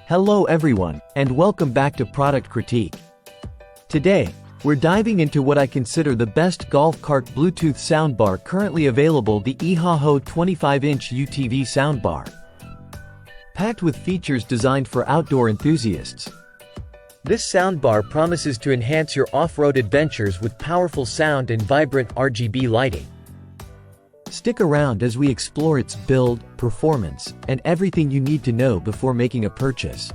Hello everyone, and welcome back to Product Critique. Today, we're diving into what I consider the best golf cart Bluetooth soundbar currently available, the Ehaho 25-inch UTV soundbar. Packed with features designed for outdoor enthusiasts. This soundbar promises to enhance your off-road adventures with powerful sound and vibrant RGB lighting. Stick around as we explore its build, performance, and everything you need to know before making a purchase.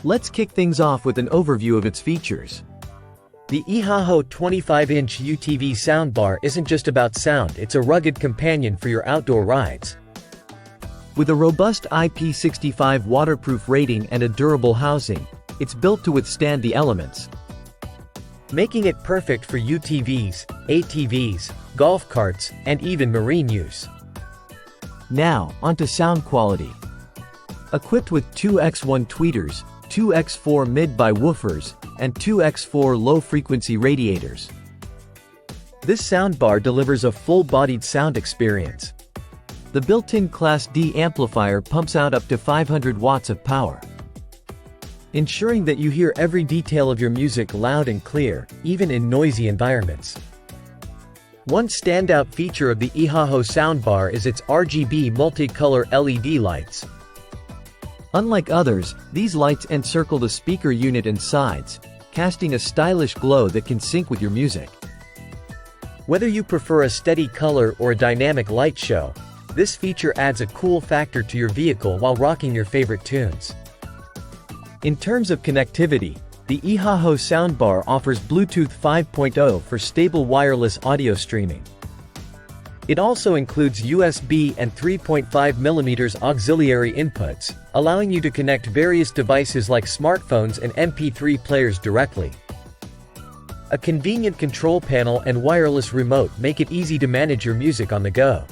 Let's kick things off with an overview of its features. The Ehaho 25-inch UTV soundbar isn't just about sound, it's a rugged companion for your outdoor rides. With a robust IP65 waterproof rating and a durable housing, it's built to withstand the elements, making it perfect for UTVs, ATVs, golf carts, and even marine use. Now, onto sound quality. Equipped with 2x1 tweeters, 2x4 mid-buy woofers, and 2x4 low-frequency radiators, this soundbar delivers a full-bodied sound experience. The built-in Class D amplifier pumps out up to 500 watts of power, ensuring that you hear every detail of your music loud and clear, even in noisy environments. One standout feature of the Ehaho soundbar is its RGB multicolor LED lights. Unlike others, these lights encircle the speaker unit and sides, casting a stylish glow that can sync with your music. Whether you prefer a steady color or a dynamic light show, this feature adds a cool factor to your vehicle while rocking your favorite tunes. In terms of connectivity, the Ehaho soundbar offers Bluetooth 5.0 for stable wireless audio streaming. It also includes USB and 3.5mm auxiliary inputs, allowing you to connect various devices like smartphones and MP3 players directly. A convenient control panel and wireless remote make it easy to manage your music on the go.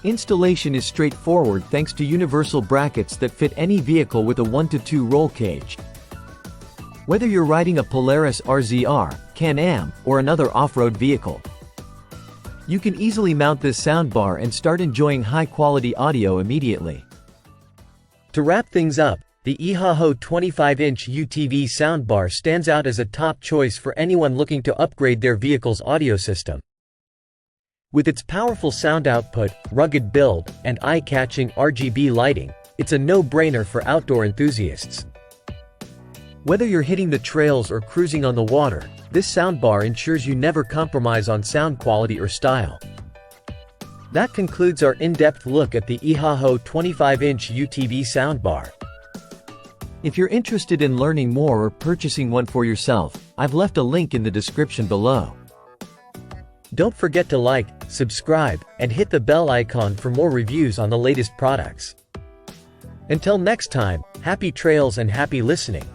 Installation is straightforward thanks to universal brackets that fit any vehicle with a 1-to-2 roll cage. Whether you're riding a Polaris RZR, Can-Am, or another off-road vehicle, you can easily mount this soundbar and start enjoying high-quality audio immediately. To wrap things up, the Ehaho 25-inch UTV soundbar stands out as a top choice for anyone looking to upgrade their vehicle's audio system. With its powerful sound output, rugged build, and eye-catching RGB lighting, it's a no-brainer for outdoor enthusiasts. Whether you're hitting the trails or cruising on the water, this soundbar ensures you never compromise on sound quality or style. That concludes our in-depth look at the Ehaho 25-inch UTV soundbar. If you're interested in learning more or purchasing one for yourself, I've left a link in the description below. Don't forget to like, subscribe, and hit the bell icon for more reviews on the latest products. Until next time, happy trails and happy listening.